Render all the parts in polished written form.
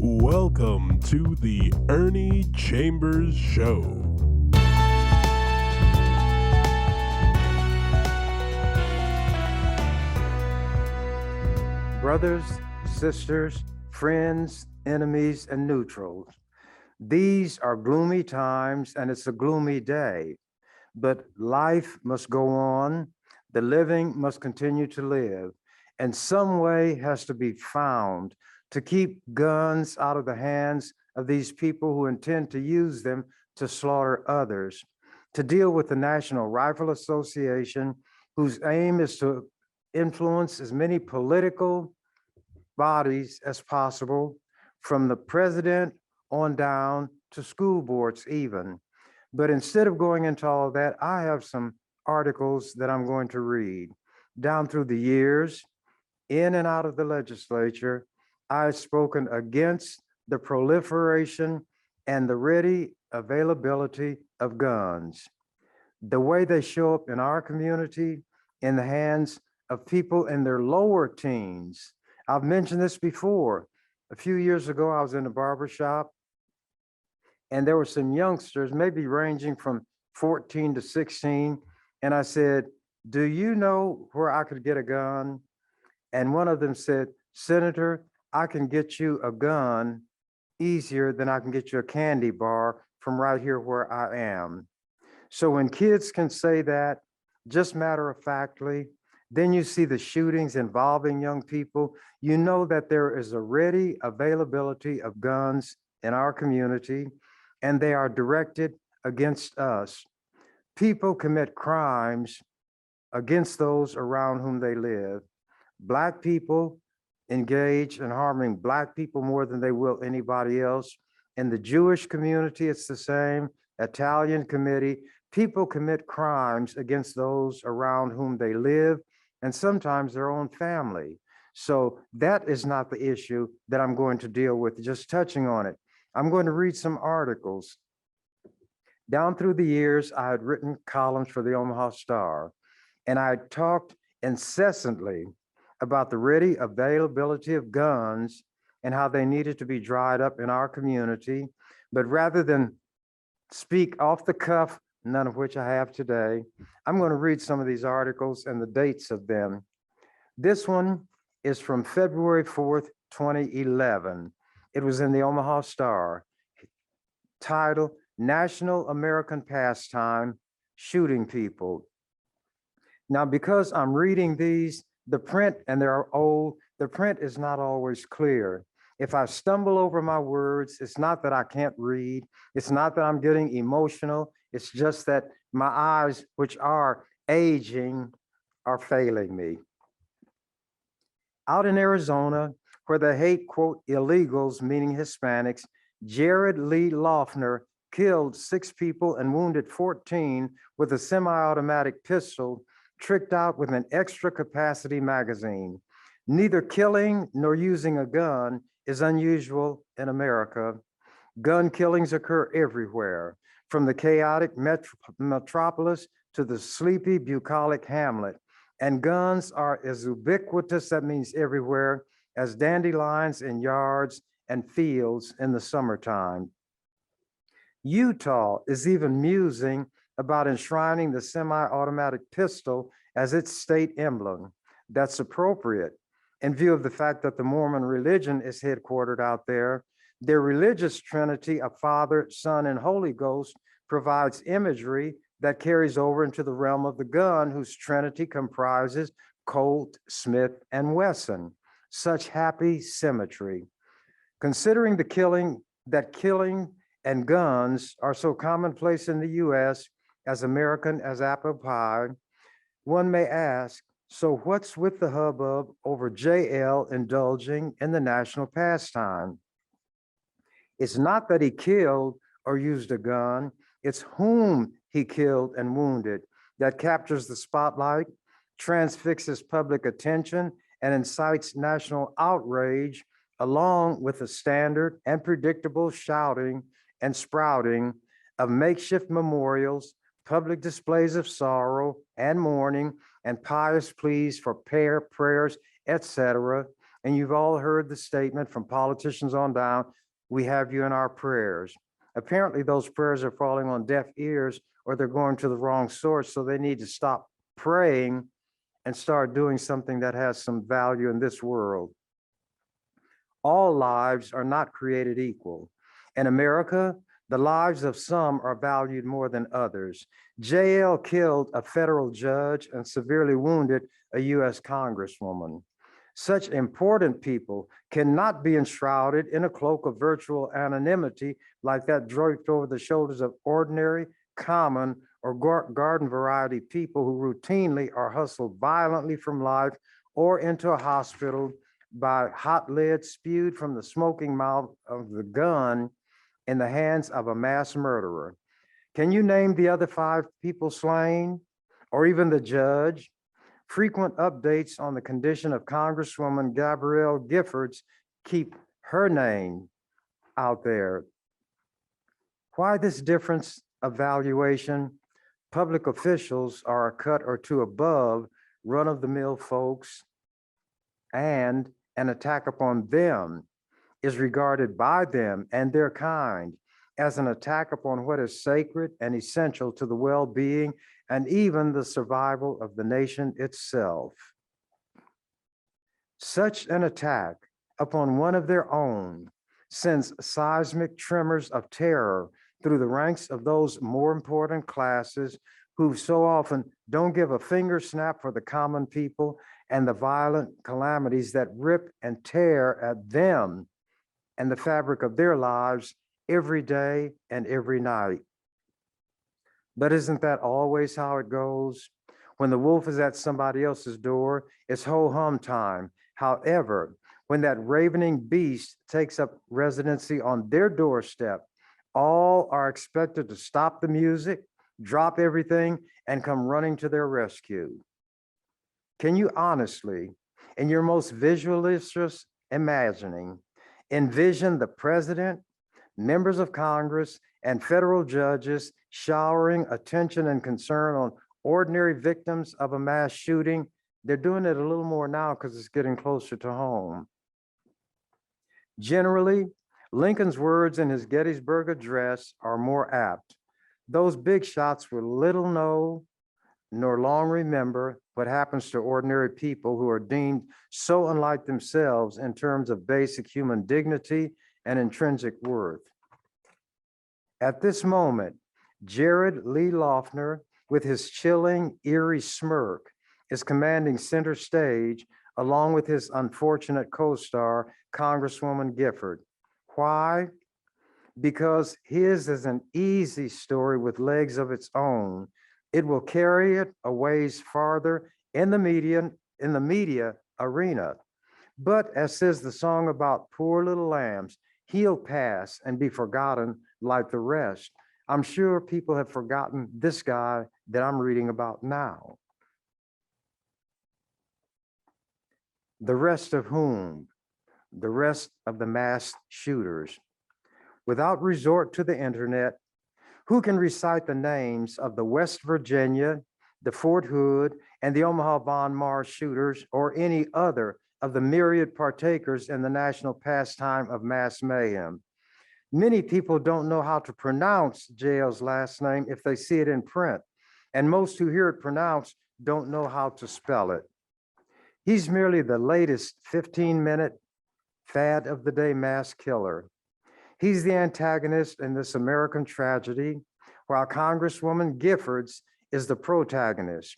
Welcome to the Ernie Chambers Show. Brothers, sisters, friends, enemies, and neutrals. These are gloomy times and it's a gloomy day, but life must go on. The living must continue to live, and some way has to be found to keep guns out of the hands of these people who intend to use them to slaughter others, to deal with the National Rifle Association, whose aim is to influence as many political bodies as possible, from the president on down to school boards even. But instead of going into all that, I have some articles that I'm going to read. Down through the years, in and out of the legislature, I've spoken against the proliferation and the ready availability of guns. The way they show up in our community, in the hands of people in their lower teens. I've mentioned this before. A few years ago, I was in a barber shop and there were some youngsters, maybe ranging from 14 to 16. And I said, "Do you know where I could get a gun?" And one of them said, "Senator, I can get you a gun easier than I can get you a candy bar from right here where I am." So when kids can say that, just matter of factly, then you see the shootings involving young people, you know that there is a ready availability of guns in our community, and they are directed against us. People commit crimes against those around whom they live. Black people engage in harming Black people more than they will anybody else. In the Jewish community, it's the same. Italian committee, people commit crimes against those around whom they live, and sometimes their own family. So that is not the issue that I'm going to deal with, just touching on it. I'm going to read some articles. Down through the years, I had written columns for the Omaha Star, and I talked incessantly about the ready availability of guns and how they needed to be dried up in our community. But rather than speak off the cuff, none of which I have today, I'm going to read some of these articles and the dates of them. This one is from February 4th, 2011. It was in the Omaha Star, titled National American Pastime, Shooting People. Now, because I'm reading these, the print, and they're old, the print is not always clear. If I stumble over my words, it's not that I can't read. It's not that I'm getting emotional. It's just that my eyes, which are aging, are failing me. Out in Arizona, where they hate, quote, illegals, meaning Hispanics, Jared Lee Loeffner killed 6 people and wounded 14 with a semi-automatic pistol tricked out with an extra capacity magazine. Neither killing nor using a gun is unusual in America. Gun killings occur everywhere, from the chaotic metropolis to the sleepy, bucolic hamlet. And guns are as ubiquitous, that means everywhere, as dandelions in yards and fields in the summertime. Utah is even musing about enshrining the semi-automatic pistol as its state emblem. That's appropriate in view of the fact that the Mormon religion is headquartered out there. Their religious trinity of Father, Son, and Holy Ghost provides imagery that carries over into the realm of the gun, whose trinity comprises Colt, Smith, and Wesson. Such happy symmetry. Considering killing and guns are so commonplace in the US, as American as apple pie, one may ask, so what's with the hubbub over JL indulging in the national pastime? It's not that he killed or used a gun, it's whom he killed and wounded that captures the spotlight, transfixes public attention, and incites national outrage, along with the standard and predictable shouting and sprouting of makeshift memorials, public displays of sorrow and mourning, and pious pleas for prayers, etc., And you've all heard the statement from politicians on down, we have you in our prayers. Apparently, those prayers are falling on deaf ears or they're going to the wrong source, so they need to stop praying and start doing something that has some value in this world. All lives are not created equal. In America, the lives of some are valued more than others. JL killed a federal judge and severely wounded a US Congresswoman. Such important people cannot be enshrouded in a cloak of virtual anonymity like that draped over the shoulders of ordinary, common, or garden variety people who routinely are hustled violently from life or into a hospital by hot lead spewed from the smoking mouth of the gun in the hands of a mass murderer. Can you name the other 5 people slain, or even the judge? Frequent updates on the condition of Congresswoman Gabrielle Giffords keep her name out there. Why this difference of valuation? Public officials are a cut or two above run-of-the-mill folks, and an attack upon them is regarded by them and their kind as an attack upon what is sacred and essential to the well-being and even the survival of the nation itself. Such an attack upon one of their own sends seismic tremors of terror through the ranks of those more important classes who so often don't give a finger snap for the common people and the violent calamities that rip and tear at them and the fabric of their lives every day and every night. But isn't that always how it goes? When the wolf is at somebody else's door, it's ho-hum time. However, when that ravening beast takes up residency on their doorstep, all are expected to stop the music, drop everything, and come running to their rescue. Can you honestly, in your most visualist imagining, envision the president, members of Congress, and federal judges showering attention and concern on ordinary victims of a mass shooting? They're doing it a little more now because it's getting closer to home. Generally, Lincoln's words in his Gettysburg Address are more apt. Those big shots will little know nor long remember what happens to ordinary people who are deemed so unlike themselves in terms of basic human dignity and intrinsic worth. At this moment, Jared Lee Loughner, with his chilling, eerie smirk, is commanding center stage along with his unfortunate co-star, Congresswoman Gifford. Why? Because his is an easy story with legs of its own. It will carry it a ways farther in the media arena. But as says the song about poor little lambs, he'll pass and be forgotten like the rest. I'm sure people have forgotten this guy that I'm reading about now. The rest of whom? The rest of the mass shooters. Without resort to the internet, who can recite the names of the West Virginia, the Fort Hood, and the Omaha Von Mars shooters, or any other of the myriad partakers in the national pastime of mass mayhem? Many people don't know how to pronounce JL's last name if they see it in print, and most who hear it pronounced don't know how to spell it. He's merely the latest 15-minute fad of the day mass killer. He's the antagonist in this American tragedy, while Congresswoman Giffords is the protagonist.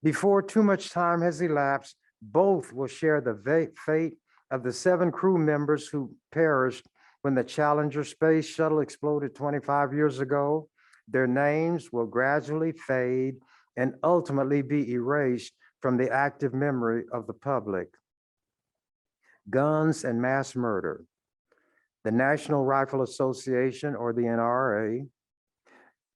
Before too much time has elapsed, both will share the fate of the 7 crew members who perished when the Challenger space shuttle exploded 25 years ago. Their names will gradually fade and ultimately be erased from the active memory of the public. Guns and mass murder. The National Rifle Association, or the NRA,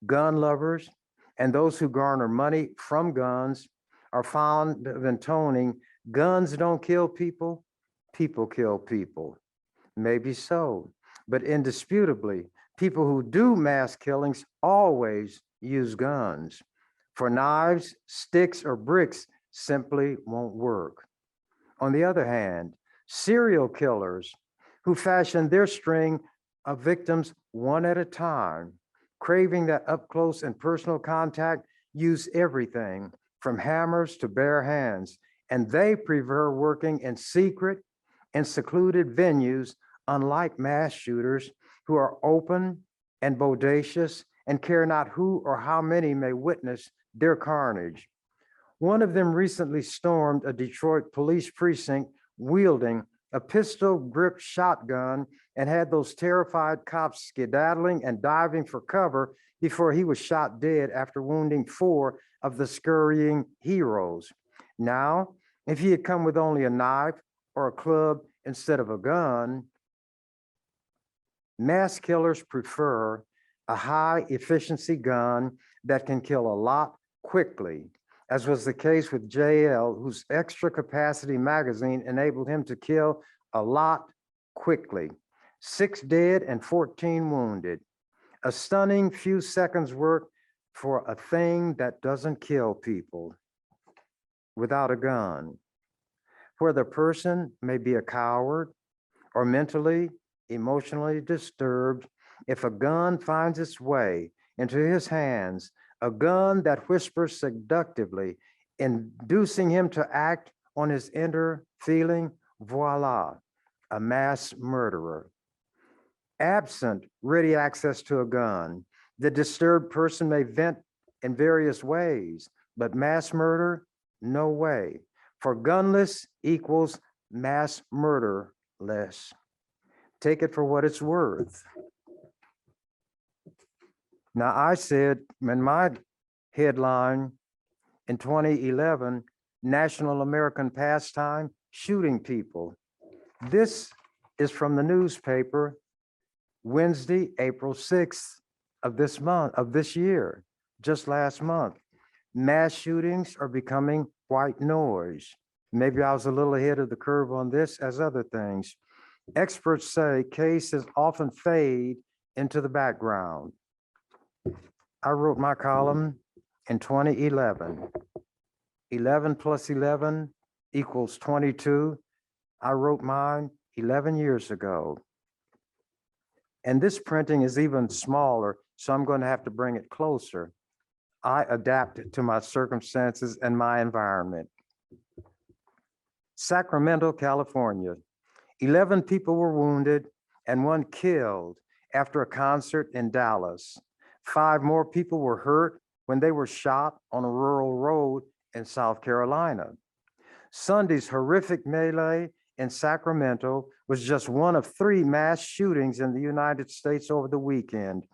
gun lovers, and those who garner money from guns are fond of intoning, guns don't kill people, people kill people. Maybe so, but indisputably, people who do mass killings always use guns. For knives, sticks, or bricks simply won't work. On the other hand, Serial killers who fashion their string of victims one at a time, craving that up close and personal contact, use everything from hammers to bare hands, and they prefer working in secret and secluded venues, unlike mass shooters who are open and bodacious and care not who or how many may witness their carnage. One of them recently stormed a Detroit police precinct wielding a pistol-gripped shotgun and had those terrified cops skedaddling and diving for cover before he was shot dead after wounding 4 of the scurrying heroes. Now, if he had come with only a knife or a club instead of a gun, mass killers prefer a high-efficiency gun that can kill a lot quickly, as was the case with JL, whose extra capacity magazine enabled him to kill a lot quickly. 6 dead and 14 wounded. A stunning few seconds work for a thing that doesn't kill people without a gun. Where the person may be a coward or mentally, emotionally disturbed, if a gun finds its way into his hands, a gun that whispers seductively, inducing him to act on his inner feeling, voila, a mass murderer. Absent ready access to a gun, the disturbed person may vent in various ways, but mass murder, no way. For gunless equals mass murderless. Take it for what it's worth. Now, I said in my headline in 2011, National American Pastime, shooting people. This is from the newspaper, Wednesday, April 6th of this year, just last month. Mass shootings are becoming white noise. Maybe I was a little ahead of the curve on this as other things. Experts say cases often fade into the background. I wrote my column in 2011. 11 plus 11 equals 22. I wrote mine 11 years ago. And this printing is even smaller, so I'm going to have to bring it closer. I adapt it to my circumstances and my environment. Sacramento, California. 11 people were wounded and 1 killed after a concert in Dallas. 5 more people were hurt when they were shot on a rural road in South Carolina. Sunday's horrific melee in Sacramento was just one of 3 mass shootings in the United States over the weekend.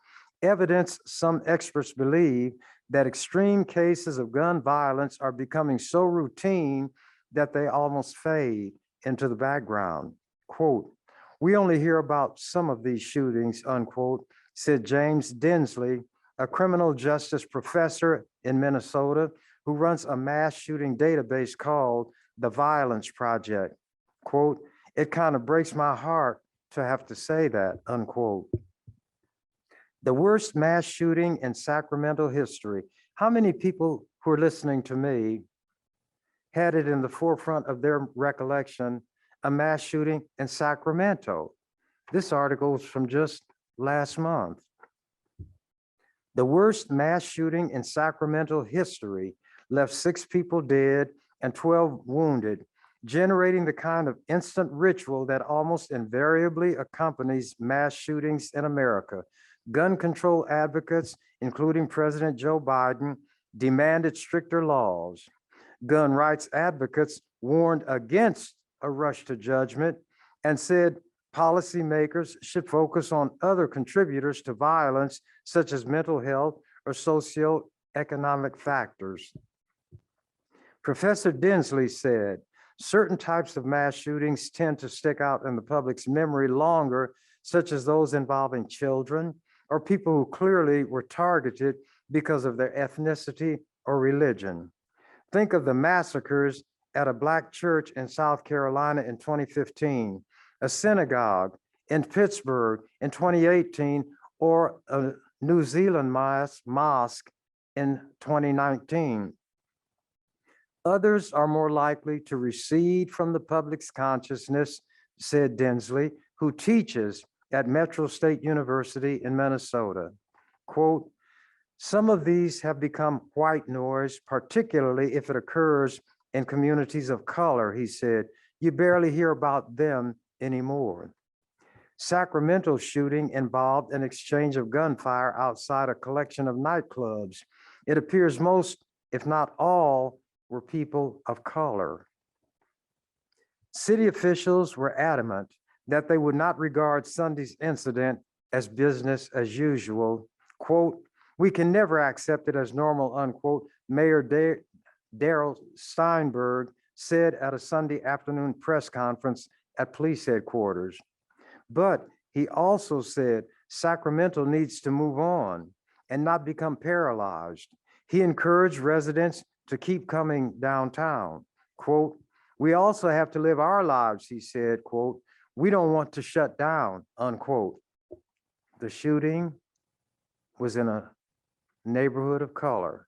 Evidence some experts believe that extreme cases of gun violence are becoming so routine that they almost fade into the background. Quote, "We only hear about some of these shootings," unquote, said James Dinsley, a criminal justice professor in Minnesota who runs a mass shooting database called the Violence Project. Quote, "It kind of breaks my heart to have to say that," unquote. The worst mass shooting in Sacramento history. How many people who are listening to me had it in the forefront of their recollection, a mass shooting in Sacramento? This article is from just last month. The worst mass shooting in Sacramento history left 6 people dead and 12 wounded, generating the kind of instant ritual that almost invariably accompanies mass shootings in America. Gun control advocates, including President Joe Biden, demanded stricter laws. Gun rights advocates warned against a rush to judgment and said policymakers should focus on other contributors to violence, such as mental health or socioeconomic factors. Professor Dinsley said, certain types of mass shootings tend to stick out in the public's memory longer, such as those involving children or people who clearly were targeted because of their ethnicity or religion. Think of the massacres at a Black church in South Carolina in 2015, a synagogue in Pittsburgh in 2018, or a New Zealand mosque in 2019. Others are more likely to recede from the public's consciousness, said Densley, who teaches at Metro State University in Minnesota. Quote, some of these have become white noise, particularly if it occurs in communities of color, he said. You barely hear about them anymore. Sacramento's shooting involved an exchange of gunfire outside a collection of nightclubs. It appears most, if not all, were people of color. City officials were adamant that they would not regard Sunday's incident as business as usual. Quote, we can never accept it as normal, unquote, Mayor Darrell Steinberg said at a Sunday afternoon press conference at police headquarters. But he also said Sacramento needs to move on and not become paralyzed. He encouraged residents to keep coming downtown. Quote, we also have to live our lives, he said, quote, we don't want to shut down, unquote. The shooting was in a neighborhood of color.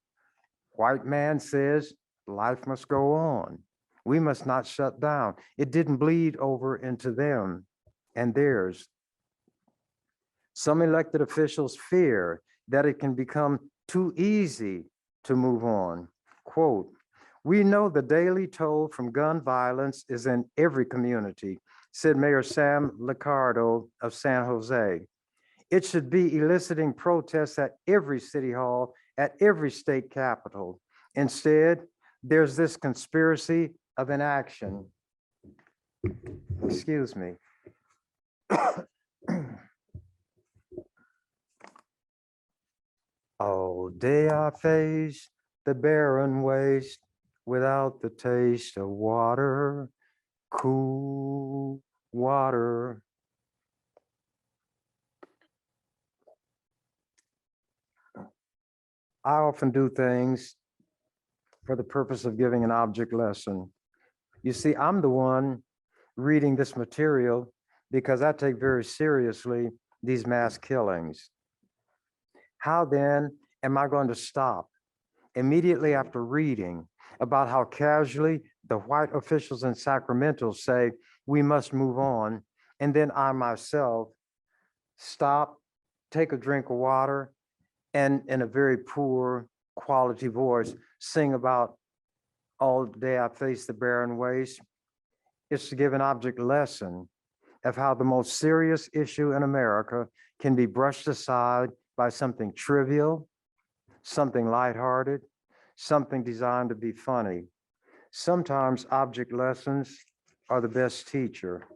White man says life must go on. We must not shut down. It didn't bleed over into them and theirs. Some elected officials fear that it can become too easy to move on. Quote, we know the daily toll from gun violence is in every community, said Mayor Sam Liccardo of San Jose. It should be eliciting protests at every city hall, at every state capitol. Instead, there's this conspiracy of inaction. Excuse me. All day I face the barren waste without the taste of water, cool water. I often do things for the purpose of giving an object lesson. You see, I'm the one reading this material because I take very seriously these mass killings. How then am I going to stop immediately after reading about how casually the white officials in Sacramento say we must move on, and then I myself stop, take a drink of water, and in a very poor quality voice, sing about all day I face the barren waste? It's to give an object lesson of how the most serious issue in America can be brushed aside by something trivial, something lighthearted, something designed to be funny. Sometimes object lessons are the best teacher.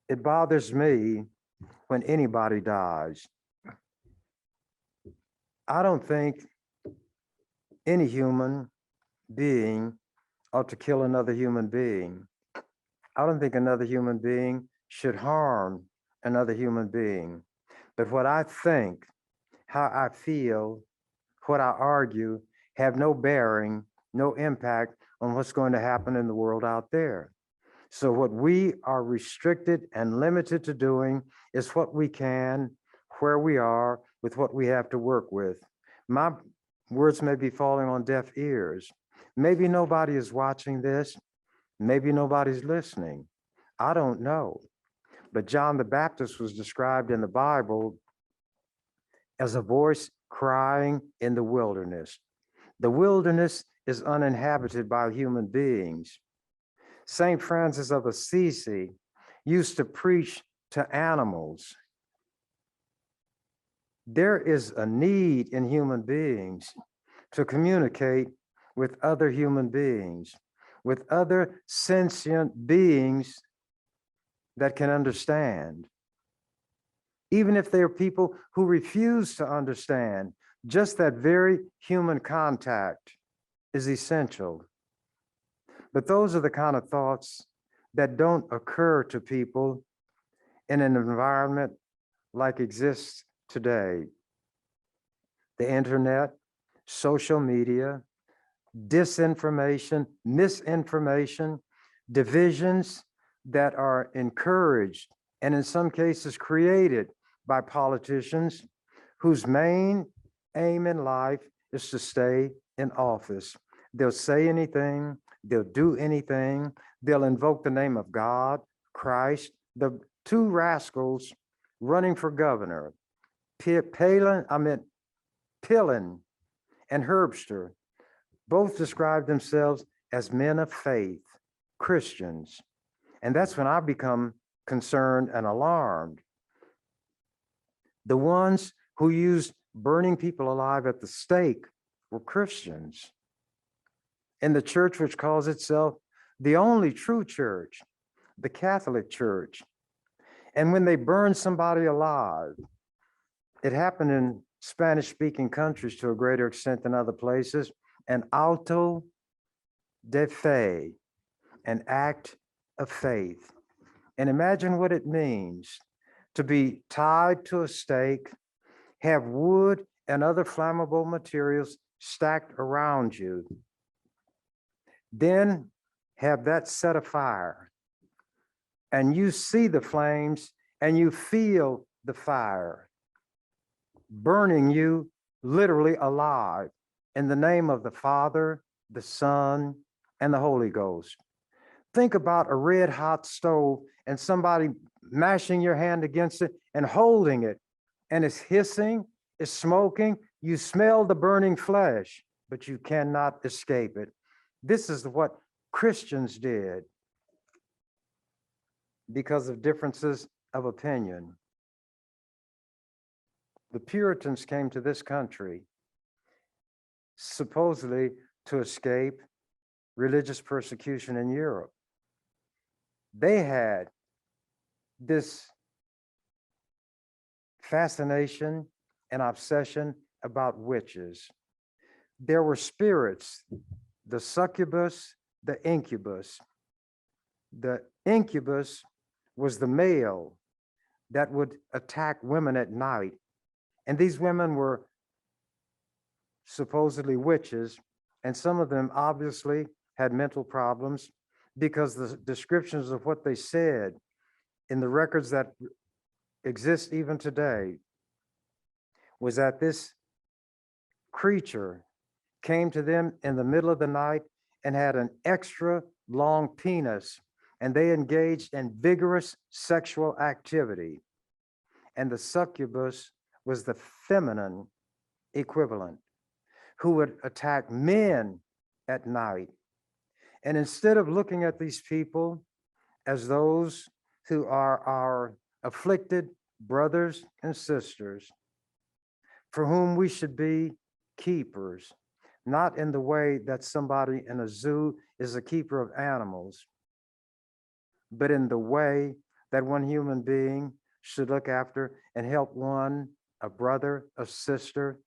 It bothers me when anybody dies. I don't think any human being ought to kill another human being. I don't think another human being should harm another human being. But what I think, how I feel, what I argue have no bearing, no impact on what's going to happen in the world out there. So what we are restricted and limited to doing is what we can, where we are, with what we have to work with. My words may be falling on deaf ears. Maybe nobody is watching this. Maybe nobody's listening. I don't know. But John the Baptist was described in the Bible as a voice crying in the wilderness. The wilderness is uninhabited by human beings. St. Francis of Assisi used to preach to animals. There is a need in human beings to communicate with other human beings, with other sentient beings that can understand. Even if they are people who refuse to understand, just that very human contact is essential. But those are the kind of thoughts that don't occur to people in an environment like exists today. The internet, social media, disinformation, misinformation, divisions that are encouraged and in some cases created by politicians whose main aim in life is to stay in office. They'll say anything, they'll do anything, they'll invoke the name of God, Christ. The two rascals running for governor, Pillin and Herbster, both describe themselves as men of faith, Christians. And that's when I become concerned and alarmed. The ones who used burning people alive at the stake were Christians. And the church, which calls itself the only true church, the Catholic Church. And when they burned somebody alive, it happened in Spanish-speaking countries to a greater extent than other places, an auto de fe, an act of faith. And imagine what it means to be tied to a stake, have wood and other flammable materials stacked around you, then have that set afire, and you see the flames and you feel the fire burning you literally alive in the name of the Father, the Son, and the Holy Ghost. Think about a red hot stove and somebody mashing your hand against it and holding it, and it's hissing, it's smoking. You smell the burning flesh, but you cannot escape it. This is what Christians did because of differences of opinion. The Puritans came to this country supposedly to escape religious persecution in Europe. They had this fascination and obsession about witches. There were spirits, the succubus, the incubus. The incubus was the male that would attack women at night. And these women were supposedly witches, and some of them obviously had mental problems because the descriptions of what they said in the records that exist even today was that this creature came to them in the middle of the night and had an extra long penis, and they engaged in vigorous sexual activity. And the succubus was the feminine equivalent who would attack men at night. And instead of looking at these people as those who are our afflicted brothers and sisters, for whom we should be keepers, not in the way that somebody in a zoo is a keeper of animals, but in the way that one human being should look after and help one, a brother, a sister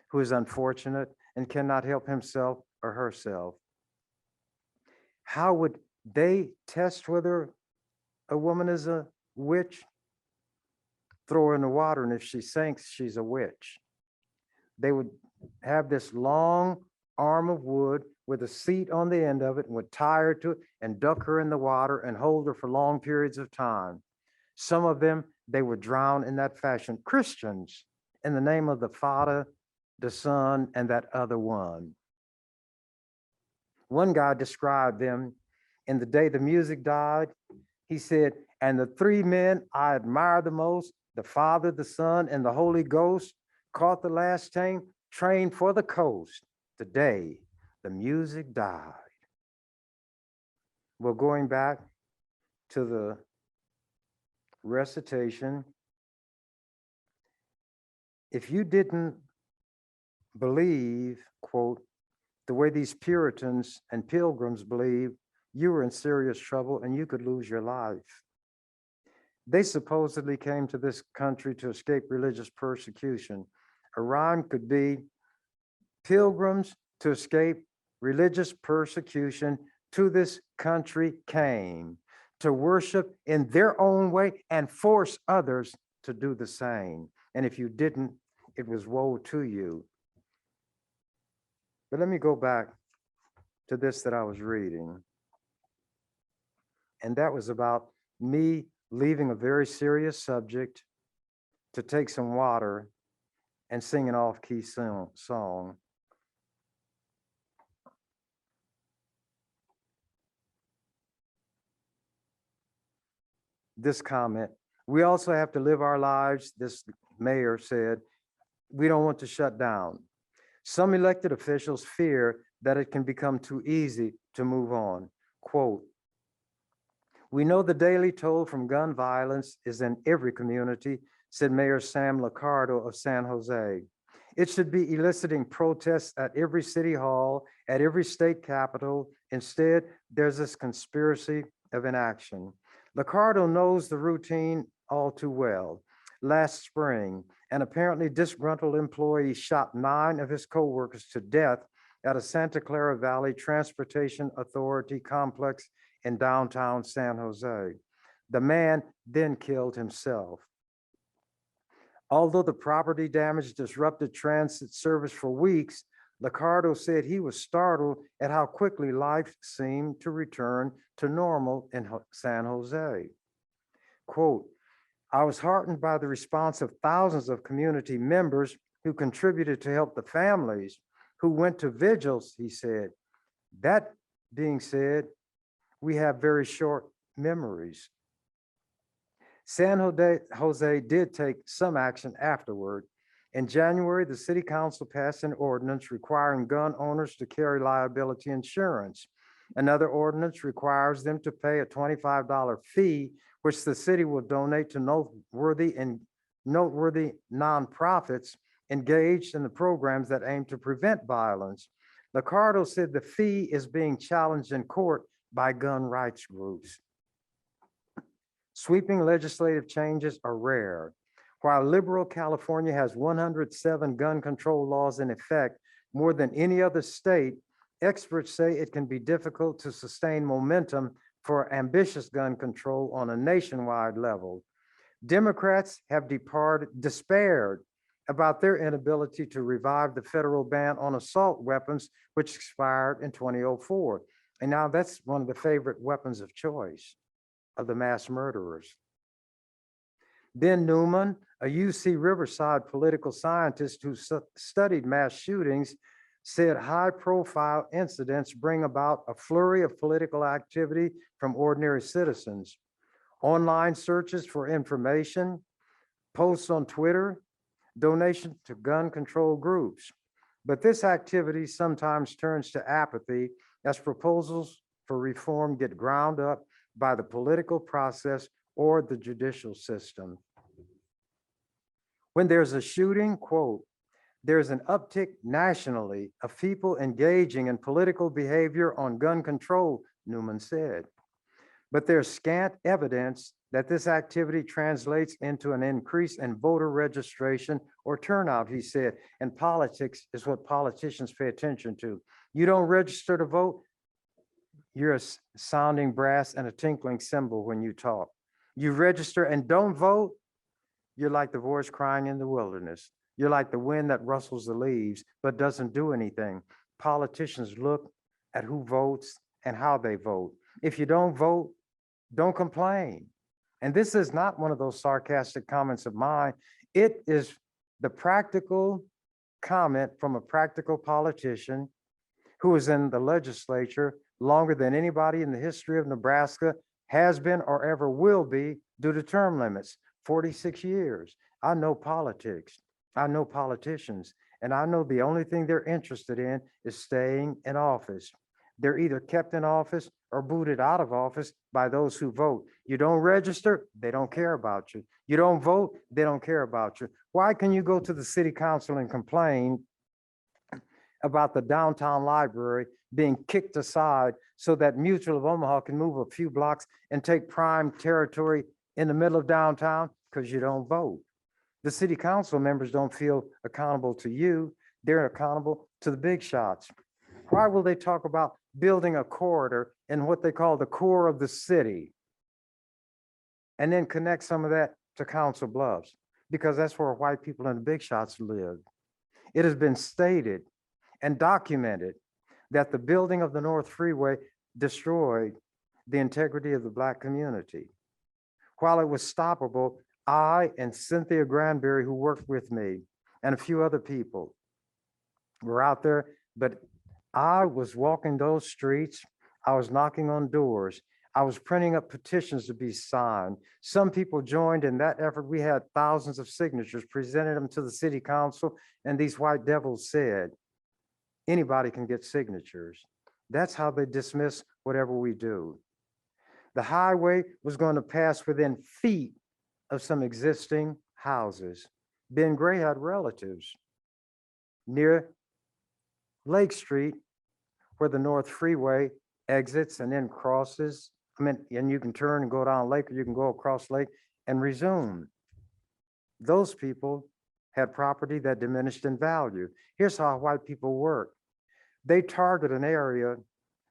who is unfortunate and cannot help himself or herself. How would they test whether a woman is a witch? Throw her in the water, and if she sinks, she's a witch. They would have this long arm of wood with a seat on the end of it and would tie her to it and duck her in the water and hold her for long periods of time. Some of them, they would drown in that fashion. Christians, in the name of the Father, the Son, and that other one. One guy described them in the day the music died. He said, and the three men I admire the most, the Father, the Son, and the Holy Ghost, caught the last train for the coast the day the music died. Well, going back to the recitation, if you didn't believe, quote, the way these Puritans and Pilgrims believe, you were in serious trouble and you could lose your life. They supposedly came to this country to escape religious persecution. A rhyme could be pilgrims to escape religious persecution to this country came to worship in their own way and force others to do the same. And if you didn't, it was woe to you. But let me go back to this that I was reading. And that was about me leaving a very serious subject to take some water and sing an off-key song. this comment. We also have to live our lives, this mayor said. We don't want to shut down. Some elected officials fear that it can become too easy to move on. Quote, "We know the daily toll from gun violence is in every community," said Mayor Sam Liccardo of San Jose. "It should be eliciting protests at every city hall, at every state capitol. Instead, there's this conspiracy of inaction." Liccardo knows the routine all too well. Last spring, an apparently disgruntled employee shot 9 of his coworkers to death at a Santa Clara Valley Transportation Authority complex in downtown San Jose. The man then killed himself. Although the property damage disrupted transit service for weeks, Liccardo said he was startled at how quickly life seemed to return to normal in San Jose. Quote, "I was heartened by the response of thousands of community members who contributed to help the families who went to vigils," he said. "That being said, we have very short memories." San Jose did take some action afterward. In January, the city council passed an ordinance requiring gun owners to carry liability insurance. Another ordinance requires them to pay a $25 fee, which the city will donate to noteworthy nonprofits engaged in the programs that aim to prevent violence. Liccardo said the fee is being challenged in court by gun rights groups. Sweeping legislative changes are rare. While liberal California has 107 gun control laws in effect, more than any other state, experts say it can be difficult to sustain momentum for ambitious gun control on a nationwide level. Democrats have despaired about their inability to revive the federal ban on assault weapons, which expired in 2004. And now that's one of the favorite weapons of choice of the mass murderers. Ben Newman, a UC Riverside political scientist who studied mass shootings, said high-profile incidents bring about a flurry of political activity from ordinary citizens. Online searches for information, posts on Twitter, donation to gun control groups. But this activity sometimes turns to apathy as proposals for reform get ground up by the political process or the judicial system. When there's a shooting, quote, "There's an uptick nationally of people engaging in political behavior on gun control," Newman said. But there's scant evidence that this activity translates into an increase in voter registration or turnout, he said. And politics is what politicians pay attention to. You don't register to vote, you're a sounding brass and a tinkling cymbal when you talk. You register and don't vote, you're like the voice crying in the wilderness. You're like the wind that rustles the leaves but doesn't do anything. Politicians look at who votes and how they vote. If you don't vote, don't complain. And this is not one of those sarcastic comments of mine. It is the practical comment from a practical politician who was in the legislature longer than anybody in the history of Nebraska has been or ever will be due to term limits, 46 years. I know politics. I know politicians, and I know the only thing they're interested in is staying in office. They're either kept in office or booted out of office by those who vote. You don't register, they don't care about you. You don't vote, they don't care about you. Why can you go to the city council and complain about the downtown library being kicked aside so that Mutual of Omaha can move a few blocks and take prime territory in the middle of downtown? Because you don't vote. The city council members don't feel accountable to you. They're accountable to the big shots. Why will they talk about building a corridor in what they call the core of the city and then connect some of that to Council Bluffs? Because that's where white people and the big shots live. It has been stated and documented that the building of the North Freeway destroyed the integrity of the Black community. While it was stoppable, I and Cynthia Granberry, who worked with me, and a few other people were out there, but I was walking those streets. I was knocking on doors. I was printing up petitions to be signed. Some people joined in that effort. We had thousands of signatures, presented them to the city council, and these white devils said, anybody can get signatures. That's how they dismiss whatever we do. The highway was going to pass within feet of some existing houses. Ben Gray had relatives near Lake Street, where the North Freeway exits and then crosses. And you can turn and go down Lake, or you can go across Lake and resume. Those people had property that diminished in value. Here's how white people work. They target an area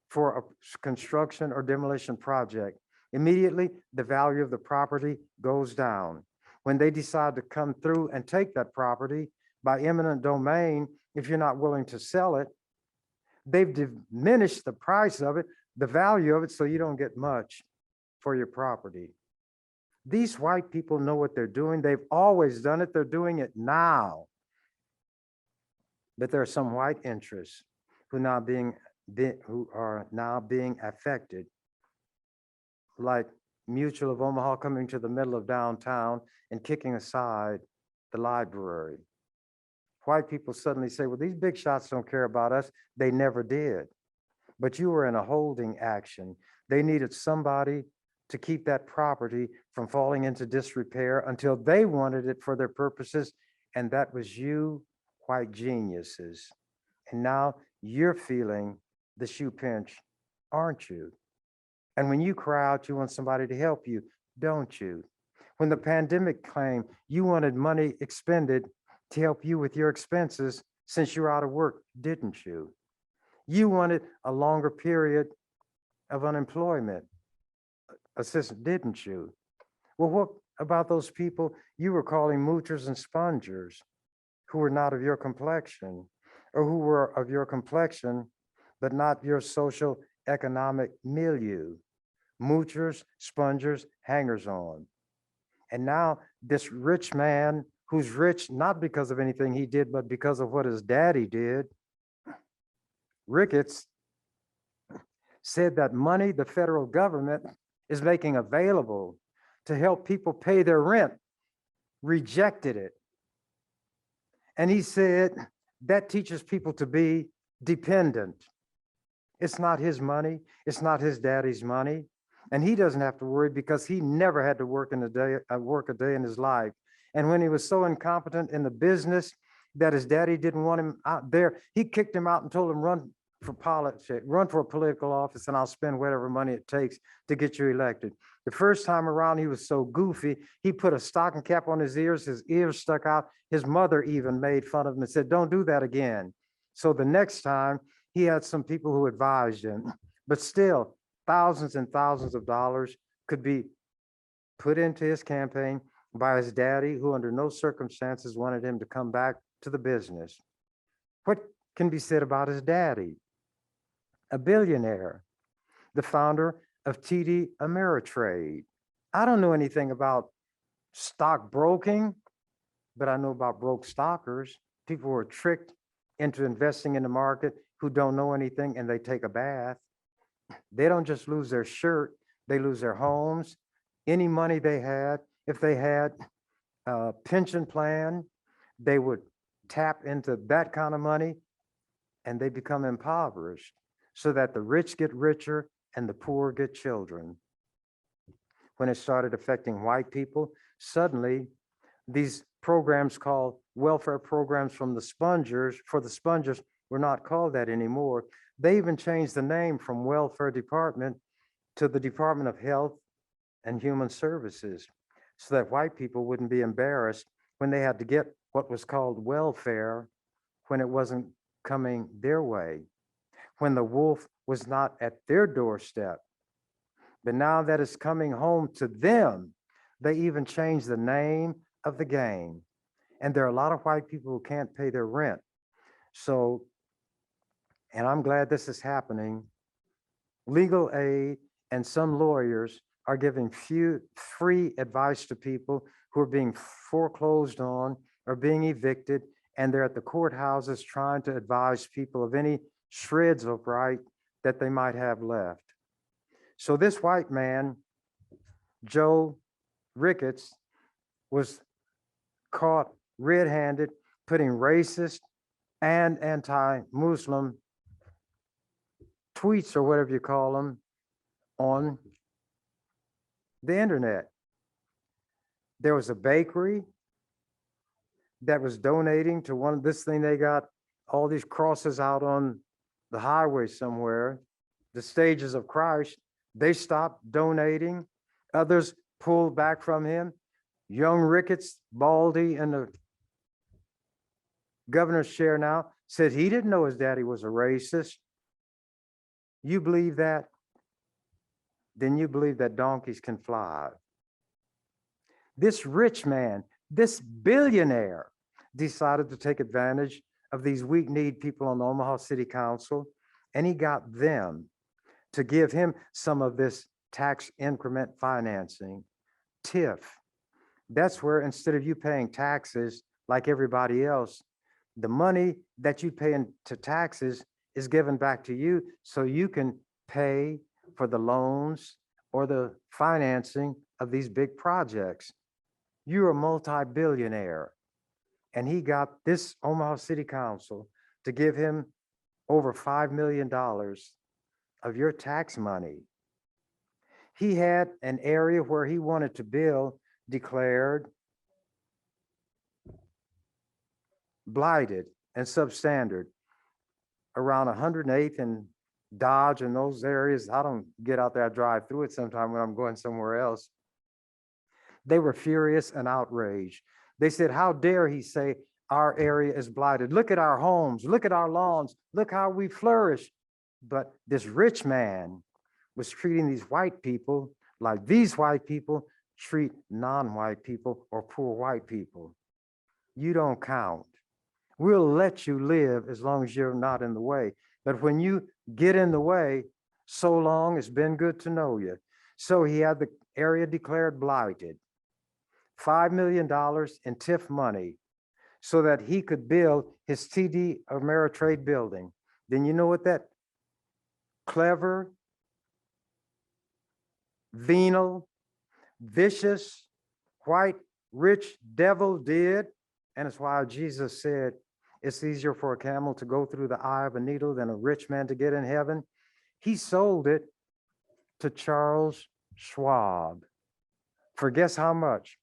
for a construction or demolition project. Immediately, the value of the property goes down. When they decide to come through and take that property by eminent domain, if you're not willing to sell it, they've diminished the price of it, the value of it, so you don't get much for your property. These white people know what they're doing. They've always done it. They're doing it now. But there are some white interests who are now being affected, like Mutual of Omaha coming to the middle of downtown and kicking aside the library. White people suddenly say, well, these big shots don't care about us. They never did. But you were in a holding action. They needed somebody to keep that property from falling into disrepair until they wanted it for their purposes. And that was you, white geniuses. And now you're feeling the shoe pinch, aren't you? And when you cry out, you want somebody to help you, don't you? When the pandemic came, you wanted money expended to help you with your expenses since you're out of work, didn't you? You wanted a longer period of unemployment assistance, didn't you? Well, what about those people you were calling moochers and spongers who were not of your complexion, or who were of your complexion, but not your social economic milieu? Moochers, spongers, hangers-on. And now this rich man, who's rich not because of anything he did, but because of what his daddy did, Ricketts, said that money the federal government is making available to help people pay their rent, rejected it. And he said that teaches people to be dependent. It's not his money. It's not his daddy's money. And he doesn't have to worry because he never had to work a day in his life. And when he was so incompetent in the business that his daddy didn't want him out there, he kicked him out and told him, run for politics, run for a political office, and I'll spend whatever money it takes to get you elected. The first time around, he was so goofy, he put a stocking cap on his ears stuck out. His mother even made fun of him and said, don't do that again. So the next time, he had some people who advised him, but still, thousands and thousands of dollars could be put into his campaign by his daddy, who under no circumstances wanted him to come back to the business. What can be said about his daddy? A billionaire, the founder of TD Ameritrade. I don't know anything about stockbroking, but I know about broke stockers, people who are tricked into investing in the market who don't know anything, and they take a bath. They don't just lose their shirt, they lose their homes, any money they had. If they had a pension plan, they would tap into that kind of money and they become impoverished, so that the rich get richer and the poor get children. When it started affecting white people, suddenly these programs called welfare programs for the spongers were not called that anymore. They even changed the name from welfare department to the Department of Health and Human Services, so that white people wouldn't be embarrassed when they had to get what was called welfare when it wasn't coming their way, when the wolf was not at their doorstep. But now that it's coming home to them, they even changed the name of the game. And there are a lot of white people who can't pay their rent. So, and I'm glad this is happening, legal aid and some lawyers are giving free advice to people who are being foreclosed on or being evicted, and they're at the courthouses trying to advise people of any shreds of right that they might have left. So this white man, Joe Ricketts, was caught red-handed putting racist and anti-Muslim tweets, or whatever you call them, on the internet. There was a bakery that was donating to this thing. They got all these crosses out on the highway somewhere, the stages of Christ. They stopped donating. Others pulled back from him. Young Ricketts, Baldy, and the governor's chair now, said he didn't know his daddy was a racist. You believe that? Then you believe that donkeys can fly. This rich man, this billionaire, decided to take advantage of these weak-kneed people on the Omaha City Council, and he got them to give him some of this tax increment financing, TIF. That's where, instead of you paying taxes like everybody else, the money that you pay into taxes is given back to you so you can pay for the loans or the financing of these big projects. You're a multi-billionaire. And he got this Omaha City Council to give him over $5 million of your tax money. He had an area where he wanted to build declared blighted and substandard around 108th and Dodge and those areas. I don't get out there, I drive through it sometime when I'm going somewhere else. They were furious and outraged. They said, how dare he say our area is blighted? Look at our homes, look at our lawns, look how we flourish. But this rich man was treating these white people like these white people treat non-white people or poor white people. You don't count. We'll let you live as long as you're not in the way. But when you get in the way, so long, it's been good to know you. So he had the area declared blighted, $5 million in TIF money so that he could build his TD Ameritrade building. Then you know what that clever, venal, vicious, white, rich devil did? And it's why Jesus said, it's easier for a camel to go through the eye of a needle than a rich man to get in heaven. He sold it to Charles Schwab for guess how much?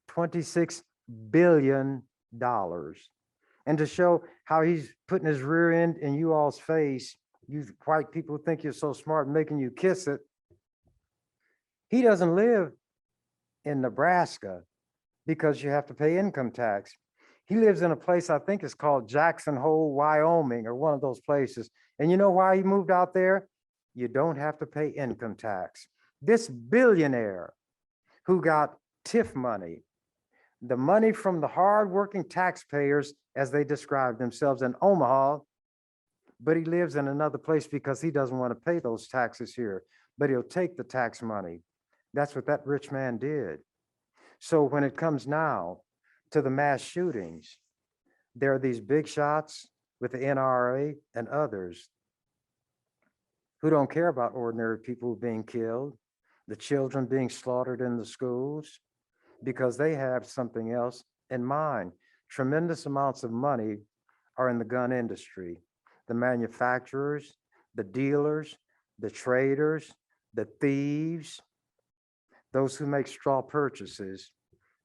$26 billion. And to show how he's putting his rear end in you all's face, you white people think you're so smart, making you kiss it. He doesn't live in Nebraska because you have to pay income tax. He lives in a place I think is called Jackson Hole, Wyoming, or one of those places. And you know why he moved out there? You don't have to pay income tax. This billionaire who got TIF money, the money from the hardworking taxpayers, as they describe themselves in Omaha, but he lives in another place because he doesn't want to pay those taxes here, but he'll take the tax money. That's what that rich man did. So when it comes now to the mass shootings, there are these big shots with the NRA and others who don't care about ordinary people being killed, the children being slaughtered in the schools, because they have something else in mind. Tremendous amounts of money are in the gun industry. The manufacturers, the dealers, the traders, the thieves, those who make straw purchases,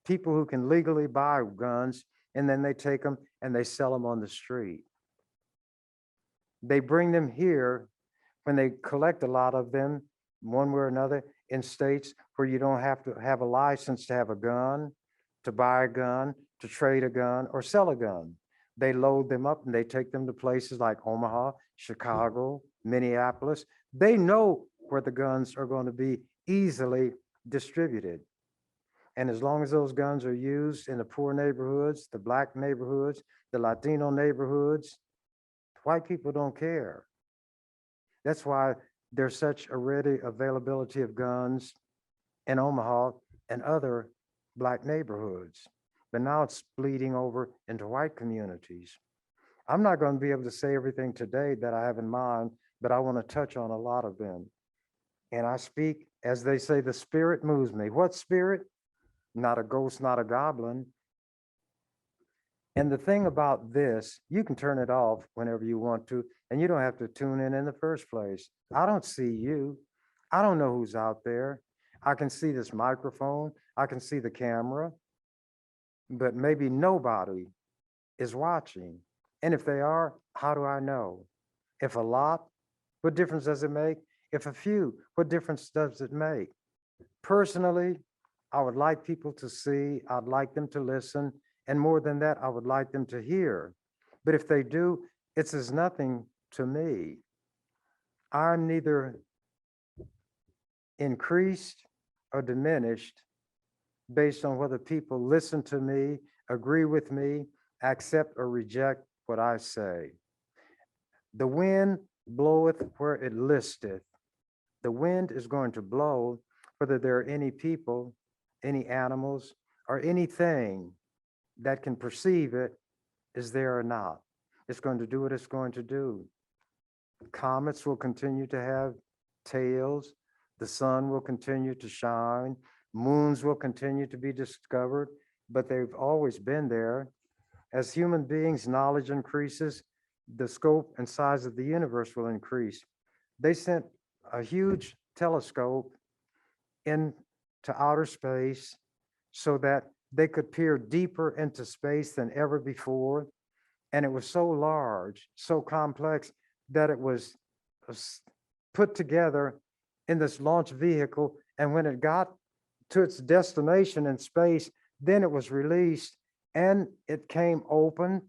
people who can legally buy guns, and then they take them and they sell them on the street. They bring them here when they collect a lot of them, one way or another, in states where you don't have to have a license to have a gun, to buy a gun, to trade a gun, or sell a gun. They load them up and they take them to places like Omaha, Chicago, Minneapolis. They know where the guns are going to be easily distributed. And as long as those guns are used in the poor neighborhoods, the Black neighborhoods, the Latino neighborhoods, white people don't care. That's why there's such a ready availability of guns in Omaha and other Black neighborhoods. But now it's bleeding over into white communities. I'm not going to be able to say everything today that I have in mind, but I want to touch on a lot of them. And I speak, as they say, the spirit moves me. What spirit? Not a ghost, not a goblin. And the thing about this, you can turn it off whenever you want to, and you don't have to tune in the first place. I don't see you. I don't know who's out there. I can see this microphone. I can see the camera, but maybe nobody is watching. And if they are, how do I know? If a lot, what difference does it make? If a few, what difference does it make? Personally, I would like people to see, I'd like them to listen, and more than that, I would like them to hear. But if they do, it's as nothing to me. I'm neither increased or diminished based on whether people listen to me, agree with me, accept or reject what I say. The wind bloweth where it listeth. The wind is going to blow whether there are any people, any animals, or anything that can perceive it is there or not. It's going to do what it's going to do. Comets will continue to have tails. The sun will continue to shine. Moons will continue to be discovered, but they've always been there. As human beings, knowledge increases, the scope and size of the universe will increase. They sent a huge telescope into outer space so that they could peer deeper into space than ever before. And it was so large, so complex, that it was put together in this launch vehicle. And when it got to its destination in space, then it was released and it came open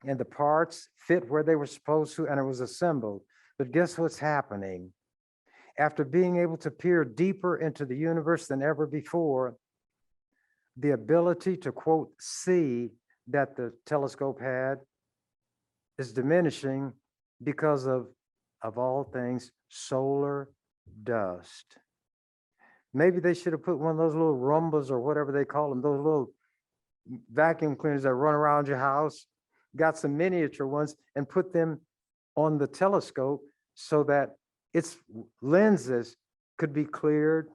and the parts fit where they were supposed to, and it was assembled. But guess what's happening? After being able to peer deeper into the universe than ever before, the ability to, quote, see that the telescope had is diminishing because of all things, solar dust. Maybe they should have put one of those little Rumbas or whatever they call them, those little vacuum cleaners that run around your house, got some miniature ones and put them on the telescope so that its lenses could be cleared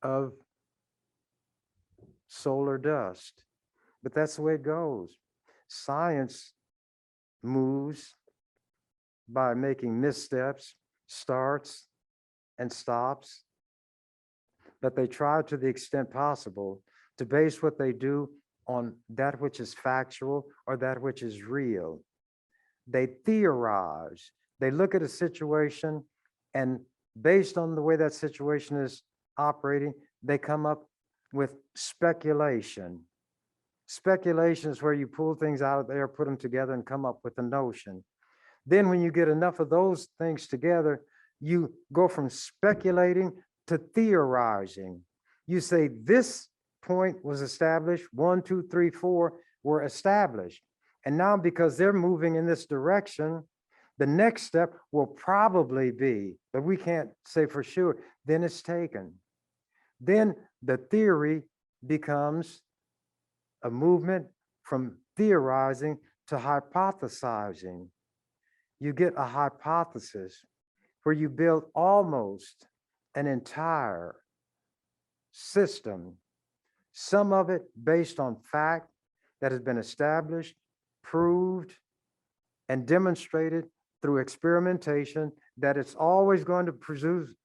of solar dust. But that's the way it goes. Science moves by making missteps, starts, and stops. But they try to the extent possible to base what they do on that which is factual or that which is real. They theorize. They look at a situation, and based on the way that situation is operating, they come up with speculation. Speculation is where you pull things out of there, put them together, and come up with a notion. Then when you get enough of those things together, you go from speculating to theorizing. You say this point was established, 1, 2, 3, 4 were established. And now because they're moving in this direction, the next step will probably be, but we can't say for sure, then it's taken. Then the theory becomes a movement from theorizing to hypothesizing. You get a hypothesis where you build almost an entire system, some of it based on fact that has been established, proved, and demonstrated through experimentation that it's always going to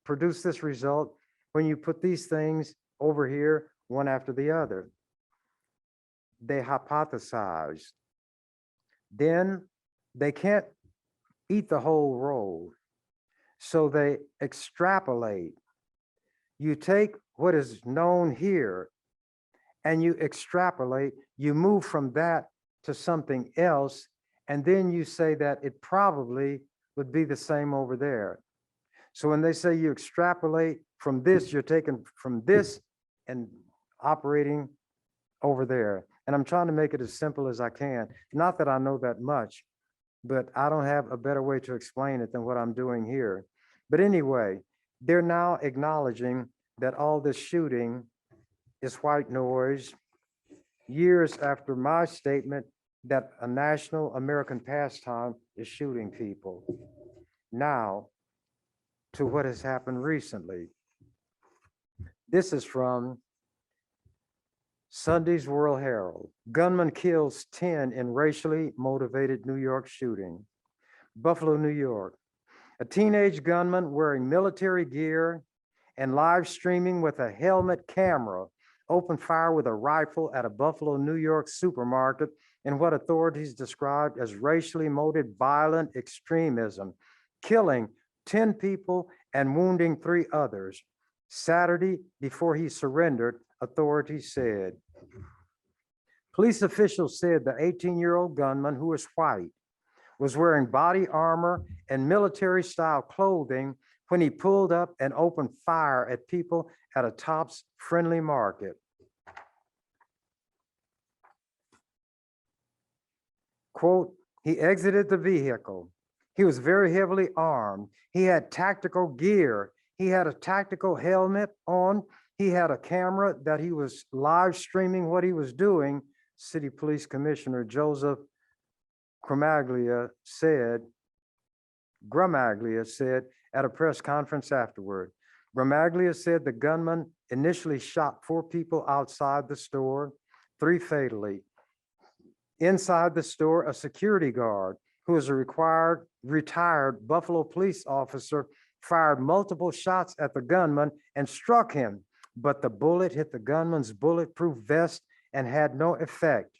produce this result when you put these things over here, one after the other. They hypothesize. Then they can't eat the whole roll, so they extrapolate. You take what is known here and you extrapolate, you move from that to something else, and then you say that it probably would be the same over there. So when they say you extrapolate from this, you're taking from this and operating over there. And I'm trying to make it as simple as I can. Not that I know that much, but I don't have a better way to explain it than what I'm doing here. But anyway, they're now acknowledging that all this shooting is white noise years after my statement that a national American pastime is shooting people. Now, to what has happened recently. This is from Sunday's World Herald. Gunman kills 10 in racially motivated New York shooting. Buffalo, New York. A teenage gunman wearing military gear and live streaming with a helmet camera opened fire with a rifle at a Buffalo, New York supermarket in what authorities described as racially motivated violent extremism, killing 10 people and wounding 3 others. Saturday, before he surrendered, authorities said. Police officials said the 18-year-old gunman, who is white, was wearing body armor and military-style clothing when he pulled up and opened fire at people at a Tops Friendly Market. Quote, he exited the vehicle. He was very heavily armed. He had tactical gear. He had a tactical helmet on. He had a camera that he was live streaming what he was doing. City Police Commissioner Joseph Gramaglia said at a press conference afterward. Gramaglia said the gunman initially shot 4 people outside the store, 3 fatally. Inside the store, a security guard who is a retired Buffalo police officer fired multiple shots at the gunman and struck him, but the bullet hit the gunman's bulletproof vest and had no effect.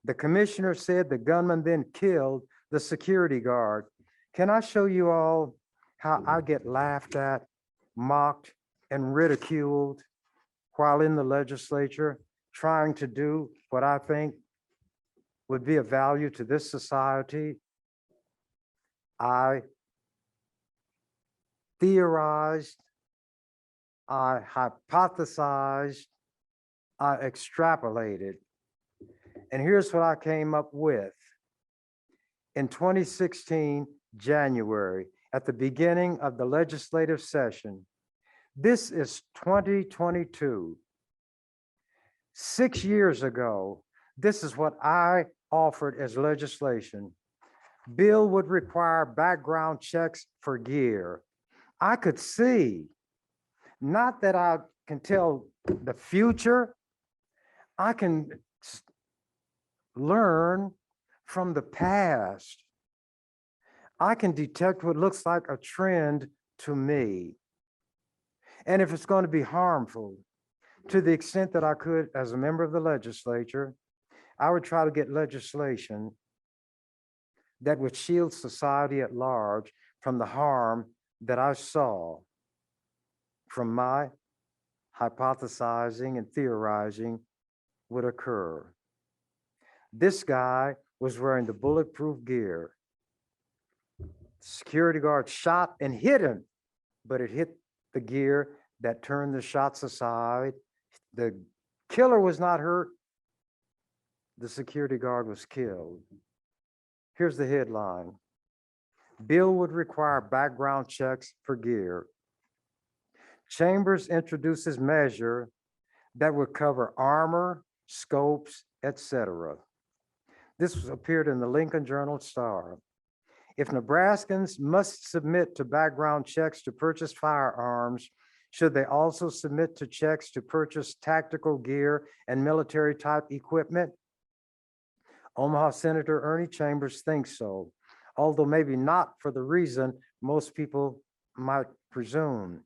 The commissioner said the gunman then killed the security guard. Can I show you all how I get laughed at, mocked, and ridiculed while in the legislature, trying to do what I think would be of value to this society? I theorized, I hypothesized, I extrapolated. And here's what I came up with. In 2016, January, at the beginning of the legislative session, this is 2022. 6 years ago, this is what I offered as legislation. Bill would require background checks for gear. I could see, not that I can tell the future, I can learn from the past. I can detect what looks like a trend to me. And if it's going to be harmful, to the extent that I could as a member of the legislature, I would try to get legislation that would shield society at large from the harm that I saw from my hypothesizing and theorizing would occur. This guy was wearing the bulletproof gear. Security guard shot and hit him, but it hit the gear that turned the shots aside. The killer was not hurt. The security guard was killed. Here's the headline. Bill would require background checks for gear. Chambers introduces measure that would cover armor, scopes, etc. This appeared in the Lincoln Journal-Star. If Nebraskans must submit to background checks to purchase firearms, should they also submit to checks to purchase tactical gear and military type equipment? Omaha Senator Ernie Chambers thinks so, although maybe not for the reason most people might presume.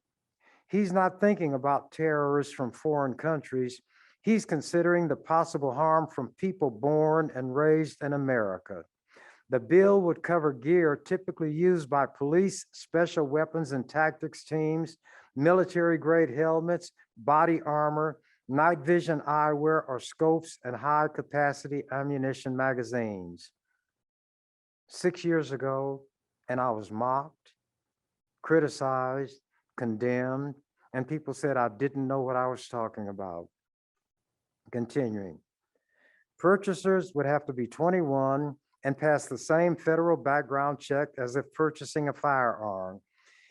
He's not thinking about terrorists from foreign countries. He's considering the possible harm from people born and raised in America. The bill would cover gear typically used by police, special weapons and tactics teams, military-grade helmets, body armor, night vision eyewear, or scopes and high-capacity ammunition magazines. 6 years ago, and I was mocked, criticized, condemned, and people said I didn't know what I was talking about. Continuing. Purchasers would have to be 21 and pass the same federal background check as if purchasing a firearm.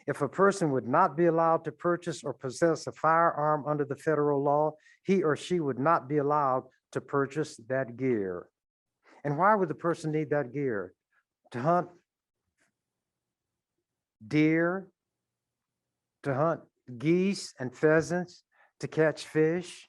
If a person would not be allowed to purchase or possess a firearm under the federal law, he or she would not be allowed to purchase that gear. And why would the person need that gear? To hunt deer, to hunt geese and pheasants, to catch fish.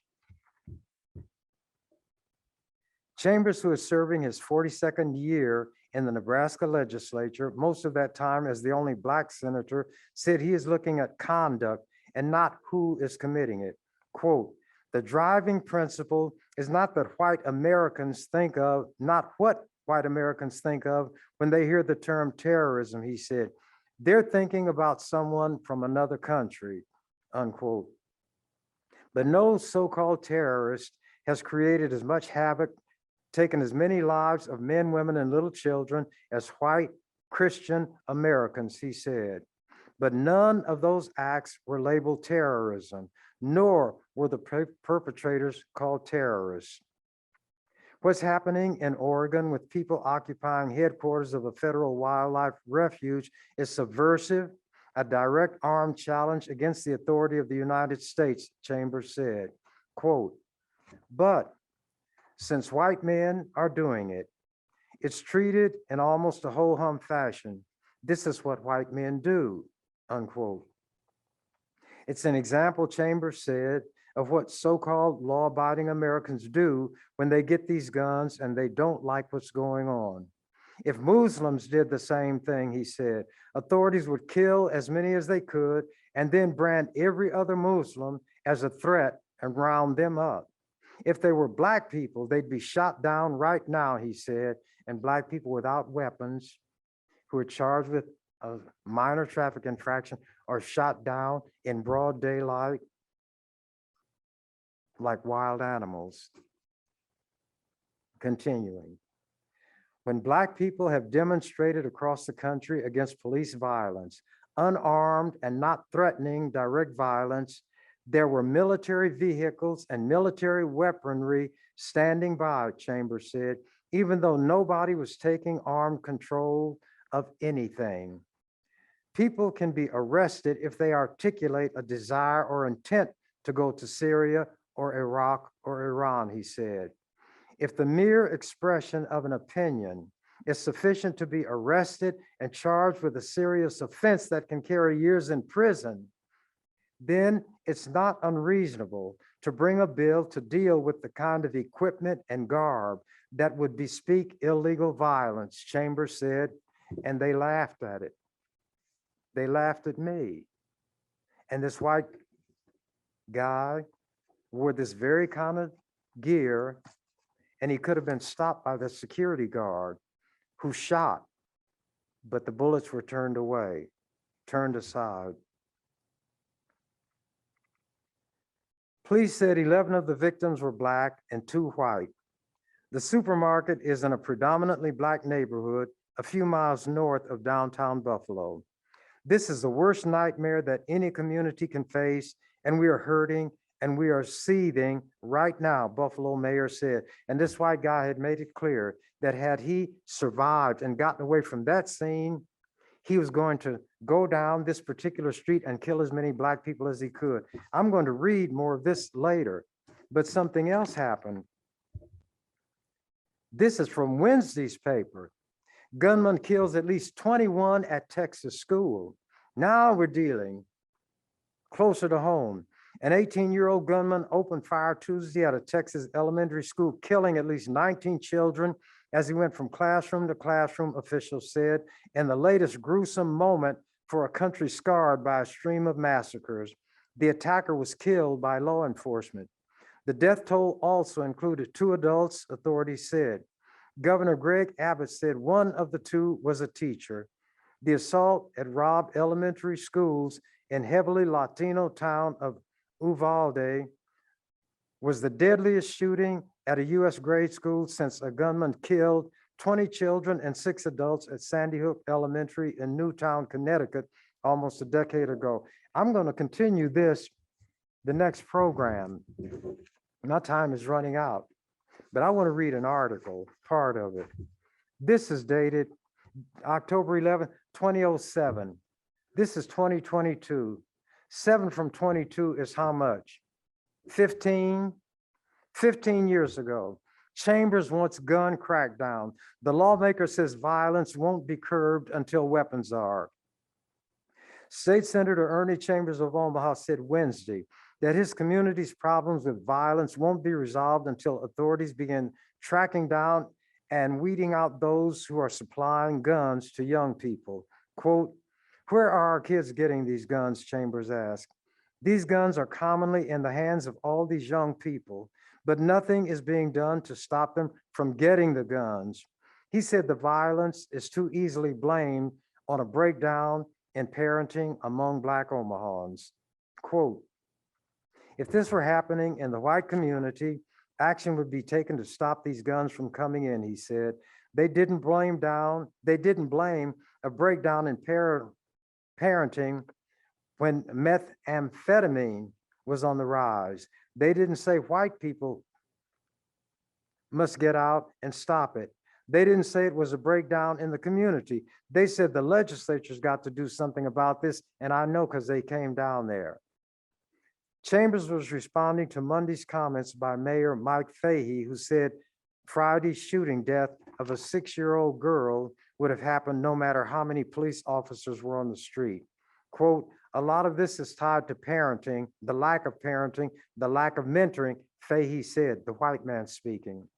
Chambers, who is serving his 42nd year in the Nebraska legislature, most of that time as the only Black senator, said he is looking at conduct and not who is committing it. Quote, "The driving principle is not that white Americans think of, not what white Americans think of when they hear the term terrorism," he said. "They're thinking about someone from another country," unquote. But no so-called terrorist has created as much havoc, taken as many lives of men, women, and little children as white Christian Americans, he said. But none of those acts were labeled terrorism, nor were the perpetrators called terrorists. What's happening in Oregon with people occupying headquarters of a federal wildlife refuge is subversive, a direct armed challenge against the authority of the United States, Chambers said. Quote, "But since white men are doing it, it's treated in almost a ho-hum fashion. This is what white men do," unquote. It's an example, Chambers said, of what so-called law-abiding Americans do when they get these guns and they don't like what's going on. If Muslims did the same thing, he said, authorities would kill as many as they could and then brand every other Muslim as a threat and round them up. If they were Black people, they'd be shot down right now, he said, and Black people without weapons who are charged with a minor traffic infraction are shot down in broad daylight like wild animals. Continuing. When Black people have demonstrated across the country against police violence, unarmed and not threatening direct violence, there were military vehicles and military weaponry standing by, Chambers said, even though nobody was taking armed control of anything. People can be arrested if they articulate a desire or intent to go to Syria or Iraq or Iran, he said. If the mere expression of an opinion is sufficient to be arrested and charged with a serious offense that can carry years in prison, then it's not unreasonable to bring a bill to deal with the kind of equipment and garb that would bespeak illegal violence, Chambers said, and they laughed at it. They laughed at me. And this white guy wore this very kind of gear, and he could have been stopped by the security guard who shot, but the bullets were turned away, turned aside. Police said 11 of the victims were Black and 2 white. The supermarket is in a predominantly Black neighborhood a few miles north of downtown Buffalo. This is the worst nightmare that any community can face, and we are hurting and we are seething right now, Buffalo mayor said. And this white guy had made it clear that had he survived and gotten away from that scene, he was going to go down this particular street and kill as many Black people as he could. I'm going to read more of this later, but something else happened. This is from Wednesday's paper. Gunman kills at least 21 at Texas school. Now we're dealing closer to home. An 18-year-old gunman opened fire Tuesday at a Texas elementary school, killing at least 19 children as he went from classroom to classroom, officials said, in the latest gruesome moment for a country scarred by a stream of massacres. The attacker was killed by law enforcement. The death toll also included 2 adults, authorities said. Governor Greg Abbott said one of the 2 was a teacher. The assault at Robb Elementary Schools in heavily Latino town of Uvalde was the deadliest shooting at a U.S. grade school since a gunman killed 20 children and 6 adults at Sandy Hook Elementary in Newtown, Connecticut, almost a decade ago. I'm going to continue this, the next program. My time is running out, but I want to read an article, part of it. This is dated October 11, 2007. This is 2022. 7 from 22 is how much? 15 years ago. Chambers wants gun crackdown. The lawmaker says violence won't be curbed until weapons are. State Senator Ernie Chambers of Omaha said Wednesday that his community's problems with violence won't be resolved until authorities begin tracking down and weeding out those who are supplying guns to young people. Quote, "Where are our kids getting these guns?" Chambers asked. "These guns are commonly in the hands of all these young people, but nothing is being done to stop them from getting the guns." He said the violence is too easily blamed on a breakdown in parenting among Black Omahans. Quote, "If this were happening in the white community, action would be taken to stop these guns from coming in," he said. They didn't blame a breakdown in parenting when methamphetamine was on the rise. They didn't say white people must get out and stop it. They didn't say it was a breakdown in the community. They said the legislature's got to do something about this, and I know because they came down there. Chambers was responding to Monday's comments by Mayor Mike Fahey, who said Friday's shooting death of a 6-year-old girl would have happened no matter how many police officers were on the street. Quote, "A lot of this is tied to parenting, the lack of mentoring," Fahey said, the white man speaking.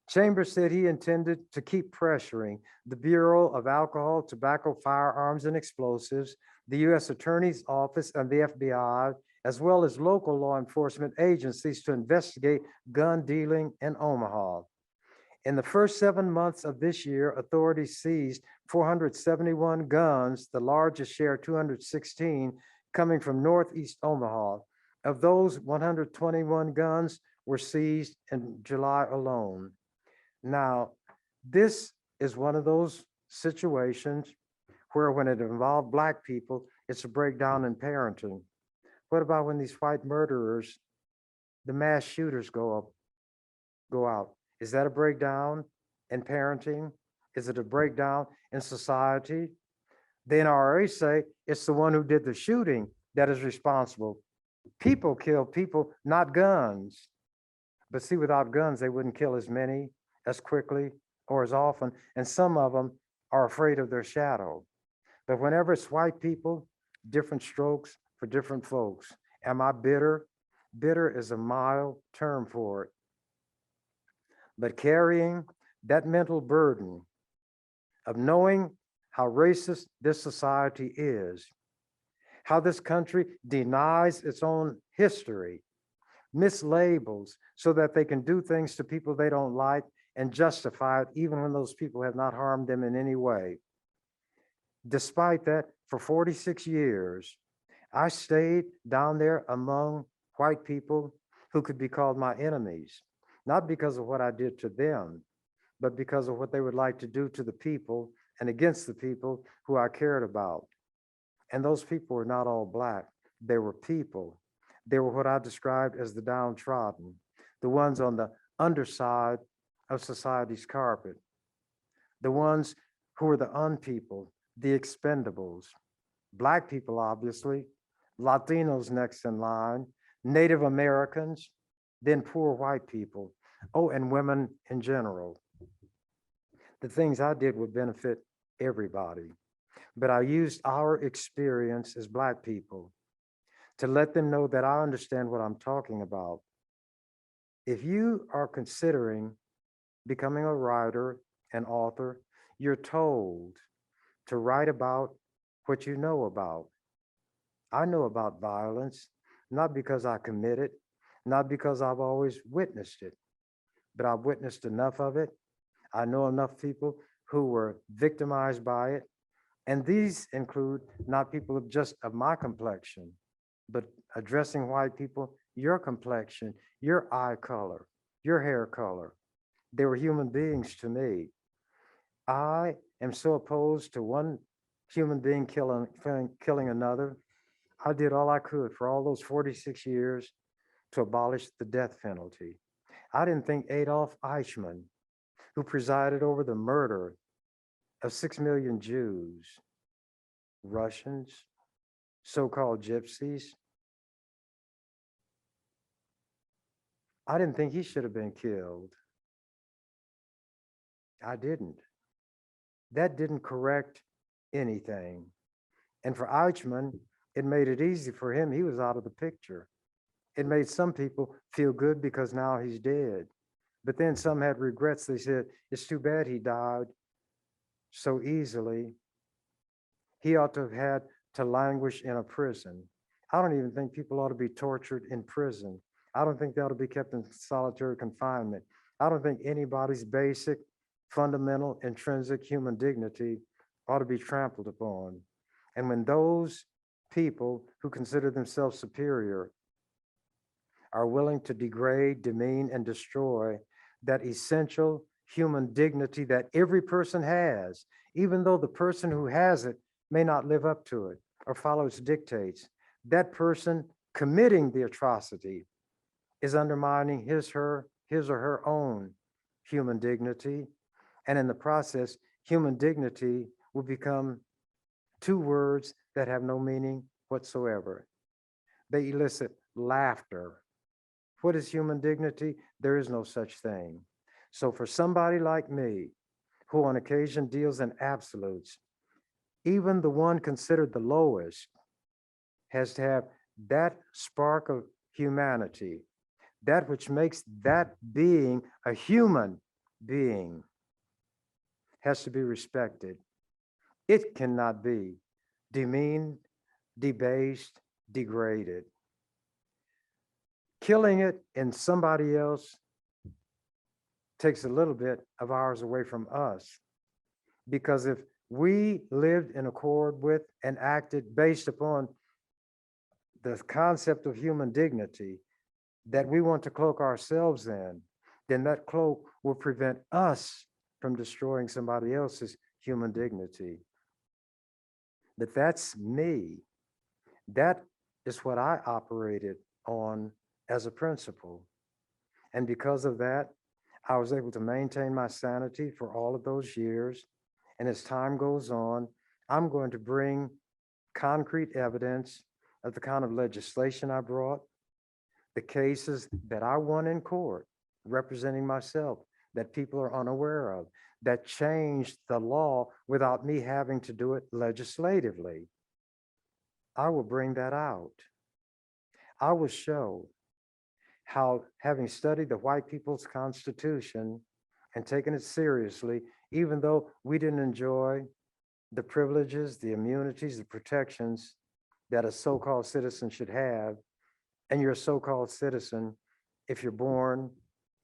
Chambers said he intended to keep pressuring the Bureau of Alcohol, Tobacco, Firearms, and Explosives, the U.S. Attorney's Office, and the FBI, as well as local law enforcement agencies to investigate gun dealing in Omaha. In the first 7 months of this year, authorities seized 471 guns, the largest share, 216, coming from Northeast Omaha. Of those, 121 guns were seized in July alone. Now, this is one of those situations where when it involved Black people, it's a breakdown in parenting. What about when these white murderers, the mass shooters go out? Is that a breakdown in parenting? Is it a breakdown in society? The NRA say it's the one who did the shooting that is responsible. People kill people, not guns. But see, without guns, they wouldn't kill as many, as quickly, or as often, and some of them are afraid of their shadow. But whenever it's white people, different strokes for different folks. Am I bitter? Bitter is a mild term for it. But carrying that mental burden of knowing how racist this society is, how this country denies its own history, mislabels so that they can do things to people they don't like and justify it even when those people have not harmed them in any way. Despite that, for 46 years, I stayed down there among white people who could be called my enemies, not because of what I did to them, but because of what they would like to do to the people and against the people who I cared about. And those people were not all Black. They were people. They were what I described as the downtrodden, the ones on the underside of society's carpet, the ones who were the unpeopled, the expendables. Black people, obviously, Latinos next in line, Native Americans, then poor white people. Oh, and women in general. The things I did would benefit everybody, but I used our experience as Black people to let them know that I understand what I'm talking about. If you are considering becoming a writer, an author, you're told to write about what you know about. I know about violence, not because I commit it, not because I've always witnessed it, but I've witnessed enough of it. I know enough people who were victimized by it. And these include not people of just of my complexion, but addressing white people, your complexion, your eye color, your hair color. They were human beings to me. I am so opposed to one human being killing another. I did all I could for all those 46 years to abolish the death penalty. I didn't think Adolf Eichmann, who presided over the murder of 6 million Jews, Russians, so-called gypsies, I didn't think he should have been killed. I didn't. That didn't correct anything. And for Eichmann, it made it easy for him. He was out of the picture. It made some people feel good because now he's dead. But then some had regrets. They said, it's too bad he died so easily. He ought to have had to languish in a prison. I don't even think people ought to be tortured in prison. I don't think they ought to be kept in solitary confinement. I don't think anybody's basic, fundamental, intrinsic human dignity ought to be trampled upon. And when those people who consider themselves superior are willing to degrade, demean, and destroy that essential human dignity that every person has, even though the person who has it may not live up to it or follow its dictates, that person committing the atrocity is undermining his or her own human dignity. And in the process, human dignity will become two words that have no meaning whatsoever. They elicit laughter. What is human dignity? There is no such thing. So for somebody like me, who on occasion deals in absolutes, even the one considered the lowest has to have that spark of humanity, that which makes that being a human being, has to be respected. It cannot be demeaned, debased, degraded. Killing it in somebody else takes a little bit of ours away from us. Because if we lived in accord with and acted based upon the concept of human dignity that we want to cloak ourselves in, then that cloak will prevent us from destroying somebody else's human dignity. But that's me. That is what I operated on as a principle. And because of that, I was able to maintain my sanity for all of those years. And as time goes on, I'm going to bring concrete evidence of the kind of legislation I brought, the cases that I won in court representing myself that people are unaware of, that changed the law without me having to do it legislatively. I will bring that out. I will show how, having studied the white people's constitution and taken it seriously, even though we didn't enjoy the privileges, the immunities, the protections that a so-called citizen should have, and you're a so-called citizen if you're born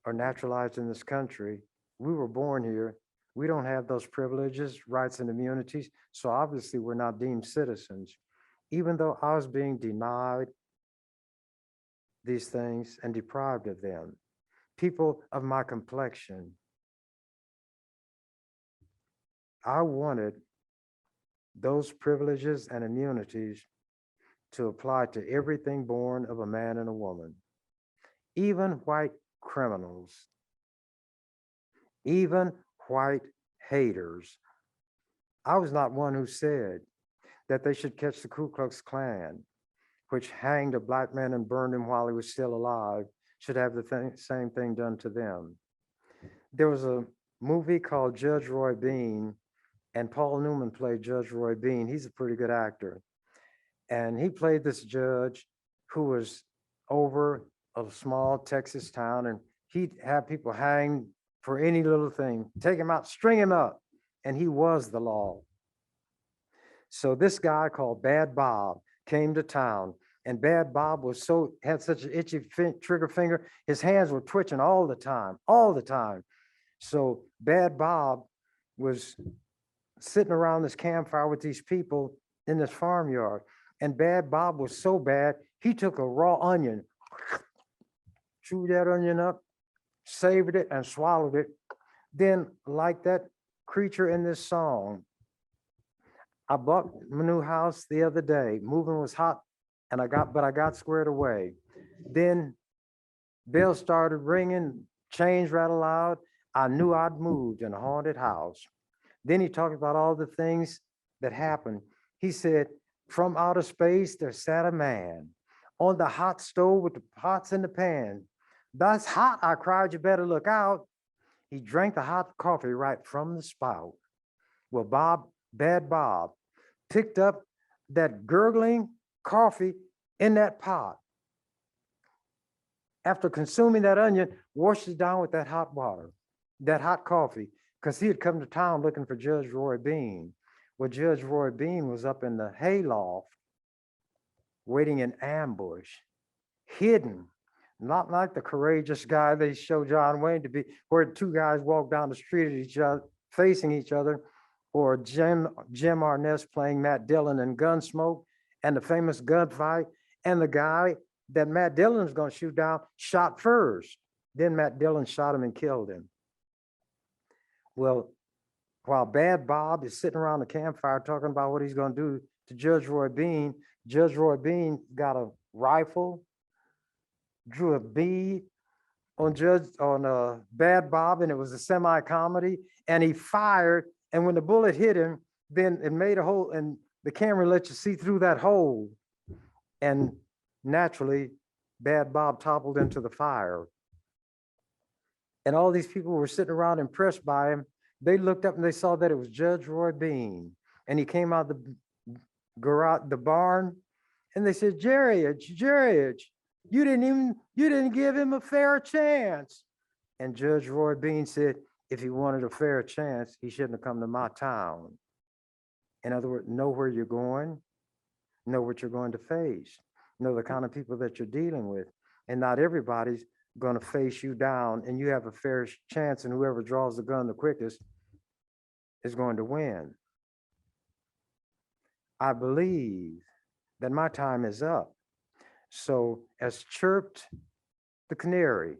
or naturalized in this country. We were born here. We don't have those privileges, rights, and immunities, so obviously we're not deemed citizens. Even though I was being denied these things and deprived of them, people of my complexion, I wanted those privileges and immunities to apply to everything born of a man and a woman, even white criminals, even white haters. I was not one who said that they should catch the Ku Klux Klan, which hanged a black man and burned him while he was still alive, should have the same thing done to them. There was a movie called Judge Roy Bean, and Paul Newman played Judge Roy Bean. He's a pretty good actor. And he played this judge who was over a small Texas town, and he'd have people hang for any little thing, take him out, string him up, and he was the law. So this guy called Bad Bob came to town, and Bad Bob had such an itchy trigger finger, his hands were twitching all the time, all the time. So Bad Bob was sitting around this campfire with these people in this farmyard. And Bad Bob was so bad, he took a raw onion, chewed that onion up, savored it, and swallowed it. Then, like that creature in this song, I bought my new house the other day. Moving was hot, and I got squared away. Then bells started ringing, chains rattled out. I knew I'd moved in a haunted house. Then he talked about all the things that happened. He said, from outer space, there sat a man on the hot stove with the pots in the pan. That's hot, I cried, you better look out. He drank the hot coffee right from the spout. Well, Bad Bob picked up that gurgling coffee in that pot. After consuming that onion, washed it down with that hot water, that hot coffee, because he had come to town looking for Judge Roy Bean. Well, Judge Roy Bean was up in the hayloft, waiting in ambush, hidden, not like the courageous guy they show John Wayne to be, where two guys walk down the street at each other, facing each other, or Jim Arness playing Matt Dillon in Gunsmoke, and the famous gunfight, and the guy that Matt Dillon's going to shoot down shot first. Then Matt Dillon shot him and killed him. Well, while Bad Bob is sitting around the campfire talking about what he's going to do to Judge Roy Bean got a rifle, drew a bead on Bad Bob, and it was a semi-comedy, and he fired, and when the bullet hit him, then it made a hole, and the camera lets you see through that hole, and naturally, Bad Bob toppled into the fire. And all these people were sitting around impressed by him. They looked up and they saw that it was Judge Roy Bean. And he came out the garage, the barn, and they said, Jerry, you didn't give him a fair chance. And Judge Roy Bean said, if he wanted a fair chance, he shouldn't have come to my town. In other words, know where you're going, know what you're going to face, know the kind of people that you're dealing with. And not everybody's going to face you down, and you have a fair chance, and whoever draws the gun the quickest is going to win. I believe that my time is up. So as chirped the canary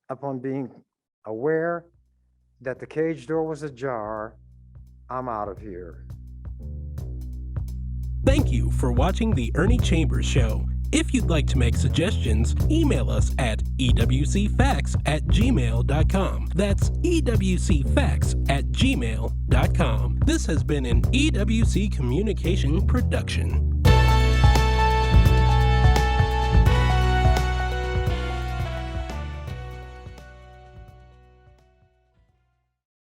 upon being aware that the cage door was ajar, I'm out of here. Thank you for watching The Ernie Chambers Show. If you'd like to make suggestions, email us at ewcfacts@gmail.com. That's ewcfacts@gmail.com. This has been an EWC Communication production.